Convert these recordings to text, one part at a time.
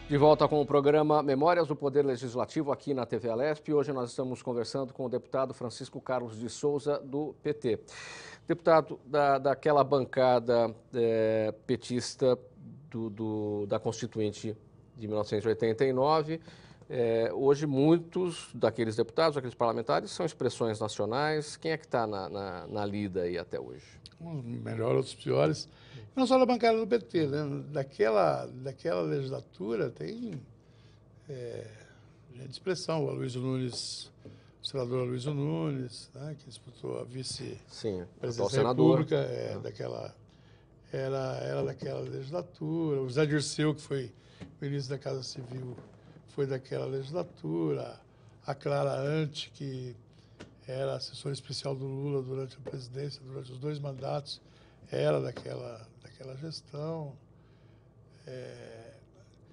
De volta com o programa Memórias do Poder Legislativo aqui na TV Alesp. Hoje nós estamos conversando com o deputado Francisco Carlos de Souza, do PT. Deputado daquela bancada petista da Constituinte de 1989. Hoje muitos daqueles deputados, daqueles parlamentares, são expressões nacionais. Quem é que está na lida aí até hoje? Uns melhores, outros piores. Não só da bancada do PT, né? Daquela legislatura tem gente de expressão. O Aloysio Nunes, o senador Aloysio Nunes, né? Que disputou a vice-presidência da República, era daquela legislatura. O Zé Dirceu, que foi ministro da Casa Civil, foi daquela legislatura. A Clara Ante, que era assessora especial do Lula durante a presidência, durante os 2 mandatos, era daquela gestão.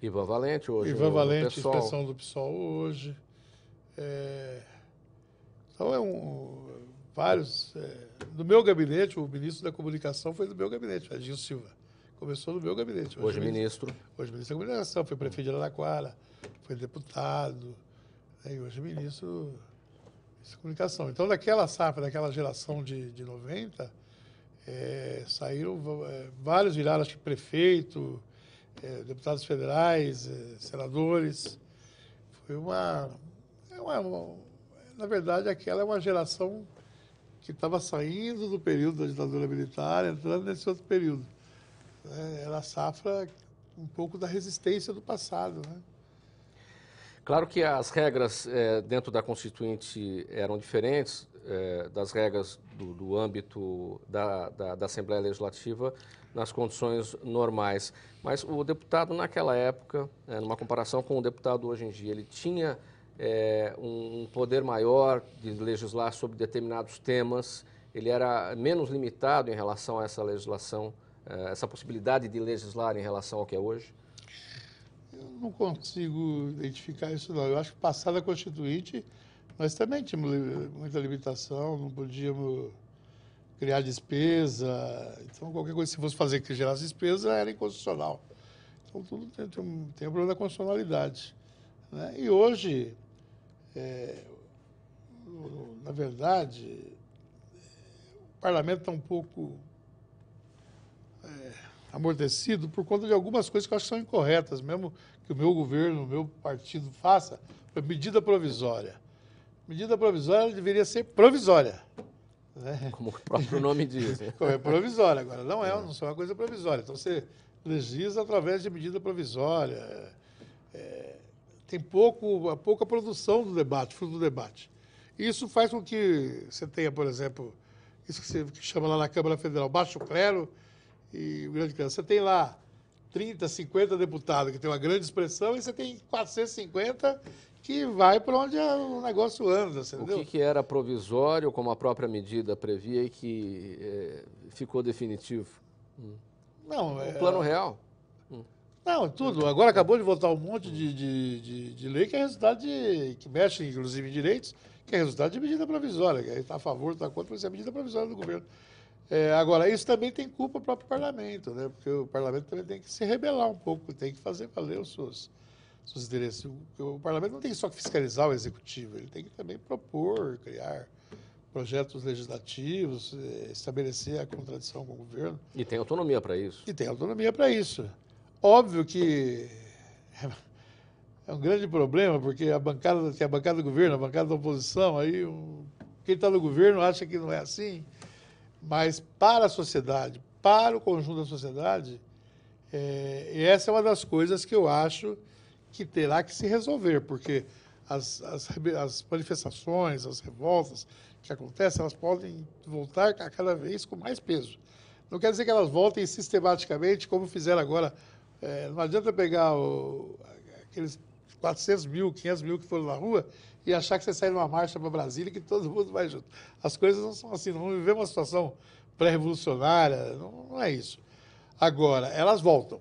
Ivan Valente hoje. Ivan Valente, expressão do PSOL hoje. Então, vários. Do meu gabinete, o ministro da Comunicação foi do meu gabinete, Agil Silva. Começou no meu gabinete. Hoje ministro. Hoje ministro da Comunicação, foi prefeito de Araraquara, foi deputado, e hoje ministro da Comunicação. Então, daquela safra, daquela geração de 90, saíram vários, viraram, acho que prefeito, deputados federais, senadores. Foi na verdade, aquela é uma geração que estava saindo do período da ditadura militar, entrando nesse outro período. Era a safra um pouco da resistência do passado, né? Claro que as regras dentro da Constituinte eram diferentes das regras do âmbito da Assembleia Legislativa nas condições normais. Mas o deputado naquela época, numa comparação com o deputado hoje em dia, ele tinha um poder maior de legislar sobre determinados temas, ele era menos limitado em relação a essa legislação, essa possibilidade de legislar em relação ao que é hoje? Eu não consigo identificar isso, não. Eu acho que, passada a Constituinte, nós também tínhamos muita limitação, não podíamos criar despesa. Então, qualquer coisa, se fosse fazer que gerasse despesa, era inconstitucional. Então, tudo tem um problema da constitucionalidade, né? E hoje, na verdade, o parlamento está um pouco amortecido por conta de algumas coisas que eu acho que são incorretas, mesmo que o meu governo, o meu partido faça, medida provisória. Medida provisória deveria ser provisória, né? Como o próprio nome diz, né? É provisória, agora não é uma coisa provisória. Então você legisla através de medida provisória. Tem pouca produção do debate, fruto do debate. Isso faz com que você tenha, por exemplo, isso que você chama lá na Câmara Federal, baixo clero e o grande clero. Você tem lá 30, 50 deputados que tem uma grande expressão e você tem 450 que vai para onde o negócio anda, entendeu? O que era provisório, como a própria medida previa, e que ficou definitivo? Não, o plano real? Não, tudo. Agora acabou de votar um monte de lei que é resultado que mexe, inclusive, em direitos, que é resultado de medida provisória. Que está a favor, está contra, mas é medida provisória do governo. Agora, isso também tem culpa do próprio parlamento, né? Porque o parlamento também tem que se rebelar um pouco, tem que fazer valer os seus interesses. O parlamento não tem só que fiscalizar o executivo, ele tem que também propor, criar projetos legislativos, estabelecer a contradição com o governo. E tem autonomia para isso. E tem autonomia para isso. Óbvio que é um grande problema, porque a bancada do governo, a bancada da oposição, aí quem está no governo acha que não é assim, mas para a sociedade, para o conjunto da sociedade, essa é uma das coisas que eu acho que terá que se resolver, porque as manifestações, as revoltas que acontecem, elas podem voltar a cada vez com mais peso. Não quer dizer que elas voltem sistematicamente, como fizeram agora. Não adianta pegar aqueles 400 mil, 500 mil que foram na rua e achar que você sai numa marcha para Brasília e que todo mundo vai junto. As coisas não são assim, não vivemos uma situação pré-revolucionária, não é isso. Agora, elas voltam.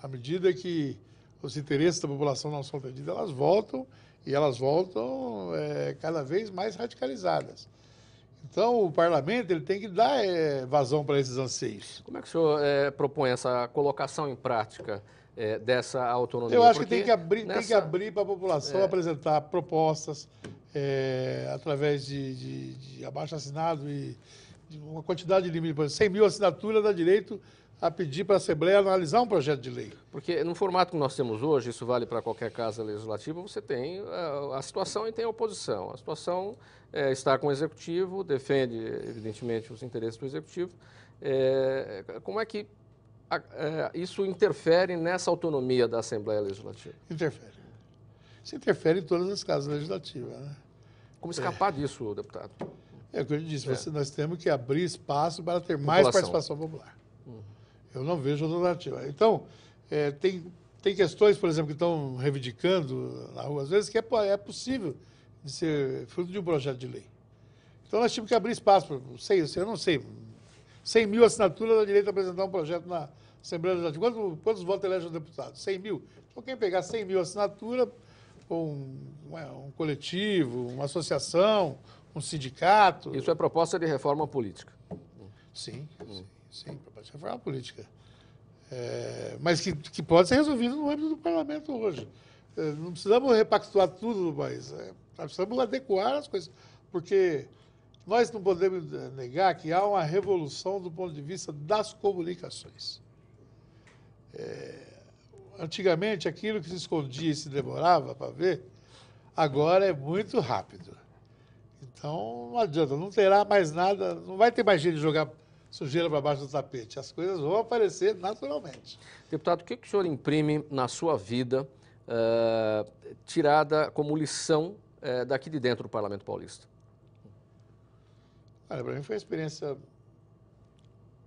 À medida que os interesses da população não são atendidos, elas voltam, e elas voltam cada vez mais radicalizadas. Então, o parlamento ele tem que dar vazão para esses anseios. Como é que o senhor propõe essa colocação em prática dessa autonomia? Eu acho Porque que tem que abrir para a população apresentar propostas através de abaixo-assinado e de uma quantidade de limite. Por exemplo, 100 mil assinaturas dá direito a pedir para a Assembleia analisar um projeto de lei. Porque no formato que nós temos hoje, isso vale para qualquer casa legislativa, você tem a situação e tem a oposição. A situação está com o Executivo, defende, evidentemente, os interesses do Executivo. Como é que isso interfere nessa autonomia da Assembleia Legislativa? Interfere. Isso interfere em todas as casas legislativas, né? Como escapar disso, deputado? É o que eu disse, nós temos que abrir espaço para ter mais participação popular. Eu não vejo alternativa. Então, tem questões, por exemplo, que estão reivindicando na rua, às vezes, que é possível de ser fruto de um projeto de lei. Então, nós tínhamos que abrir espaço para, eu não sei, 100 mil assinaturas dá direito a apresentar um projeto na Assembleia Legislativa. Quantos votos elege um deputado? 100 mil. Então, quem pegar 100 mil assinaturas, um coletivo, uma associação, um sindicato... Isso é proposta de reforma política. Sim, proposta de reforma política. Mas que pode ser resolvido no âmbito do parlamento hoje. Não precisamos repactuar tudo no país. Nós precisamos adequar as coisas, porque nós não podemos negar que há uma revolução do ponto de vista das comunicações. Antigamente, aquilo que se escondia e se demorava para ver, agora é muito rápido. Então, não adianta, não terá mais nada, não vai ter mais jeito de jogar sujeira para baixo do tapete. As coisas vão aparecer naturalmente. Deputado, o que o senhor imprime na sua vida, tirada como lição daqui de dentro do Parlamento Paulista? Olha, para mim foi uma experiência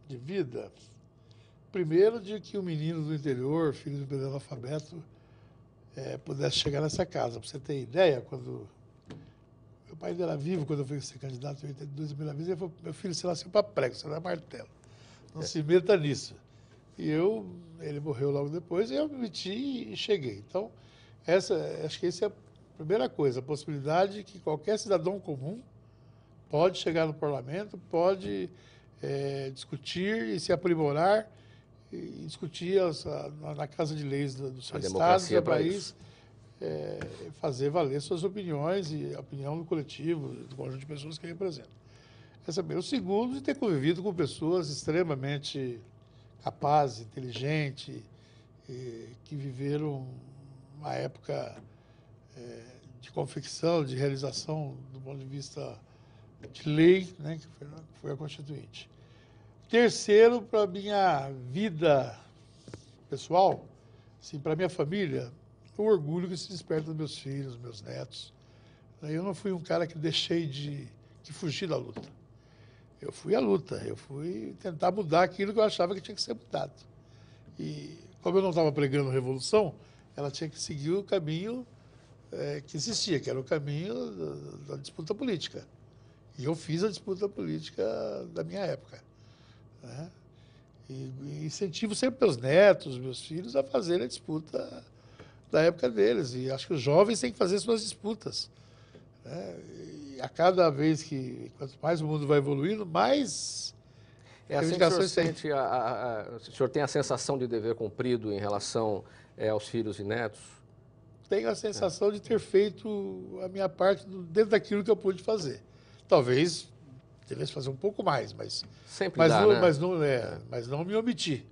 de vida. Primeiro, de que um menino do interior, filho do primeiro analfabeto, pudesse chegar nessa casa. Para você ter ideia, quando meu pai ainda era vivo, quando eu fui ser candidato em 82, a primeira vez, ele falou: meu filho, você nasceu para prego, você não é martelo. Não se meta nisso. E ele morreu logo depois, e eu me meti e cheguei. Então, acho que essa é a primeira coisa, a possibilidade que qualquer cidadão comum pode chegar no parlamento, pode discutir e se aprimorar e discutir na Casa de Leis do seu estado, do seu país, fazer valer suas opiniões e a opinião do coletivo, do conjunto de pessoas que representa. Essa é o segundo, de ter convivido com pessoas extremamente capazes, inteligentes, que viveram uma época de confecção, de realização do ponto de vista de lei, né, que foi a Constituinte. Terceiro, para a minha vida pessoal, assim, para a minha família, o orgulho que se desperta dos meus filhos, meus netos. Eu não fui um cara que que fugi da luta. Eu fui à luta, eu fui tentar mudar aquilo que eu achava que tinha que ser mudado. E como eu não estava pregando revolução, ela tinha que seguir o caminho que existia, que era o caminho da disputa política. E eu fiz a disputa política da minha época, né? E incentivo sempre meus netos, meus filhos a fazerem a disputa da época deles. E acho que os jovens têm que fazer suas disputas, né? E a cada vez quanto mais o mundo vai evoluindo, mais reivindicações tem. O senhor tem a sensação de dever cumprido em relação aos filhos e netos? Tenho a sensação de ter feito a minha parte dentro daquilo que eu pude fazer. Talvez devesse fazer um pouco mais, mas não me omiti.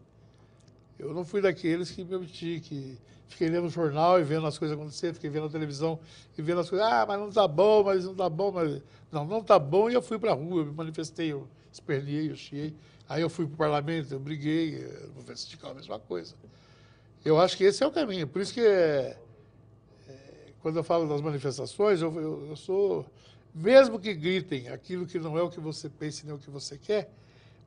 Eu não fui daqueles que me omiti, que fiquei lendo o jornal e vendo as coisas acontecer, fiquei vendo a televisão e vendo as coisas, mas não está bom, mas não está bom, mas... Não está bom, e eu fui para a rua, eu me manifestei, eu esperneei, eu chiei. Aí eu fui para o parlamento, eu briguei, no movimento sindical, a mesma coisa. Eu acho que esse é o caminho, por isso que quando eu falo das manifestações, eu sou... Mesmo que gritem aquilo que não é o que você pensa nem o que você quer,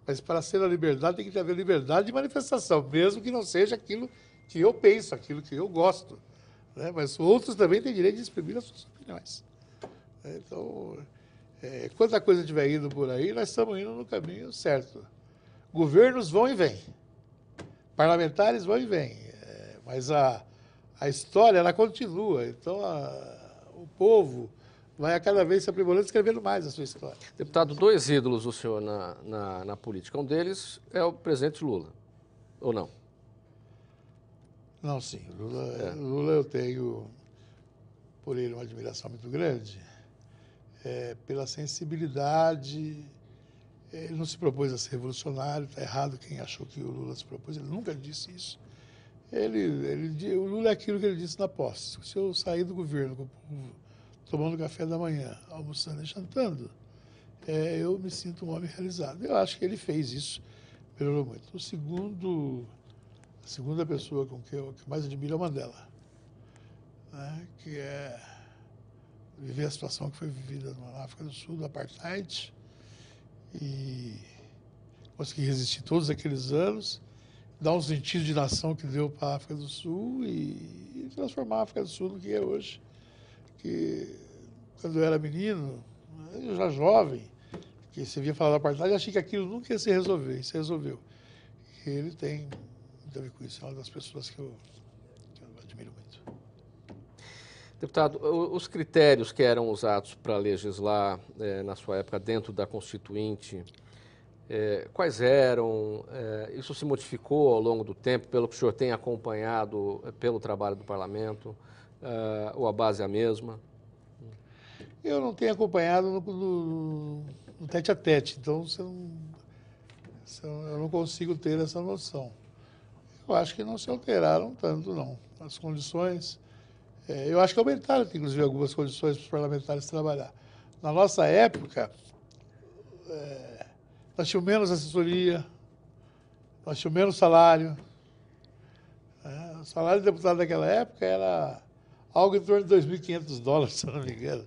mas para ser a liberdade tem que haver liberdade de manifestação, mesmo que não seja aquilo que eu penso, aquilo que eu gosto, né? Mas outros também têm direito de exprimir as suas opiniões. Então, quando a coisa estiver indo por aí, nós estamos indo no caminho certo. Governos vão e vêm, parlamentares vão e vêm, mas a história ela continua, então o povo vai a cada vez se aprimorando, escrevendo mais a sua história. Deputado, 2 ídolos do senhor na política. Um deles é o presidente Lula, ou não? Não, sim. Lula eu tenho por ele uma admiração muito grande, pela sensibilidade. Ele não se propôs a ser revolucionário, está errado quem achou que o Lula se propôs, ele nunca disse isso. O Lula é aquilo que ele disse na posse: se eu sair do governo com o povo tomando café da manhã, almoçando e jantando, eu me sinto um homem realizado. Eu acho que ele fez isso, melhorou muito. A segunda pessoa com que eu mais admiro é o Mandela, né, que é viver a situação que foi vivida na África do Sul, do Apartheid, e conseguir resistir todos aqueles anos, dar um sentido de nação que deu para a África do Sul e transformar a África do Sul no que é hoje. Que quando eu era menino, eu já jovem, que você via falar da apartheid, eu achei que aquilo nunca ia se resolver, e se resolveu. E ele tem muito a ver com isso, é uma das pessoas que eu admiro muito. Deputado, os critérios que eram usados para legislar na sua época dentro da Constituinte, quais eram? Isso se modificou ao longo do tempo, pelo que o senhor tem acompanhado pelo trabalho do Parlamento, ou a base é a mesma? Eu não tenho acompanhado no tete-a-tete, então eu não consigo ter essa noção. Eu acho que não se alteraram tanto, não. As condições, eu acho que aumentaram, inclusive, algumas condições para os parlamentares trabalhar. Na nossa época, nós tínhamos menos assessoria, nós tínhamos menos salário. O salário do deputado naquela época era algo em torno de $2.500, se eu não me engano.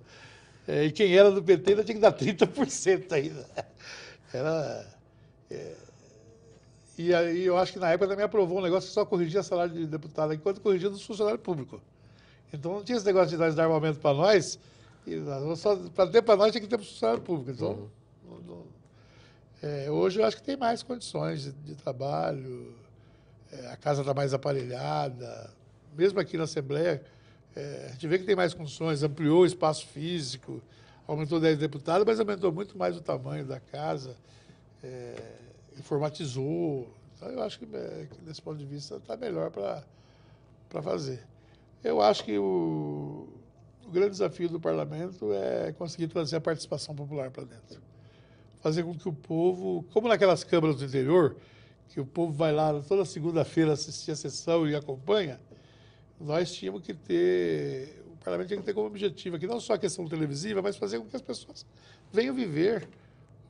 E quem era do PT ainda tinha que dar 30% ainda. E aí eu acho que na época também aprovou um negócio que só corrigia salário de deputado, enquanto corrigia dos funcionários públicos. Então não tinha esse negócio de nós dar armamento para nós, para ter para nós tinha que ter para o funcionário público. Então, hoje eu acho que tem mais condições de trabalho, a casa está mais aparelhada, mesmo aqui na Assembleia, a gente vê que tem mais condições, ampliou o espaço físico, aumentou 10 deputados, mas aumentou muito mais o tamanho da casa, informatizou. Então, eu acho que desse ponto de vista, está melhor para fazer. Eu acho que o grande desafio do parlamento é conseguir trazer a participação popular para dentro. Fazer com que o povo, como naquelas câmaras do interior, que o povo vai lá toda segunda-feira assistir a sessão e acompanha, nós tínhamos que ter, o parlamento tinha que ter como objetivo aqui, não só a questão televisiva, mas fazer com que as pessoas venham viver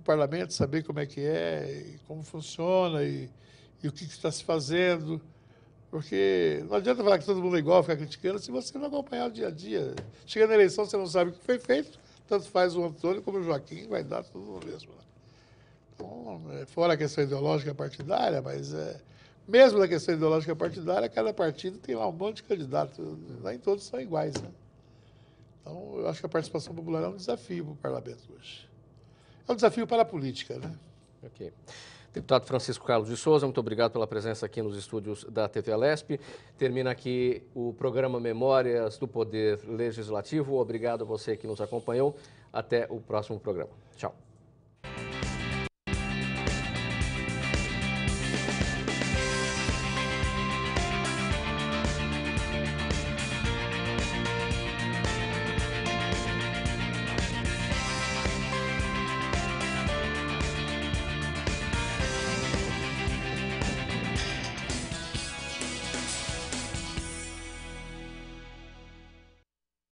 o parlamento, saber como é que é, e como funciona e o que está se fazendo. Porque não adianta falar que todo mundo é igual, ficar criticando, se você não acompanhar o dia a dia. Chega na eleição, você não sabe o que foi feito, tanto faz o Antônio como o Joaquim, vai dar tudo no mesmo. Então, fora a questão ideológica partidária, mas mesmo na questão ideológica partidária, cada partido tem lá um monte de candidatos, nem todos são iguais, né? Então, eu acho que a participação popular é um desafio para o parlamento hoje. É um desafio para a política, né? Ok. Deputado Francisco Carlos de Souza, muito obrigado pela presença aqui nos estúdios da TV Alesp. Termina aqui o programa Memórias do Poder Legislativo. Obrigado a você que nos acompanhou. Até o próximo programa. Tchau.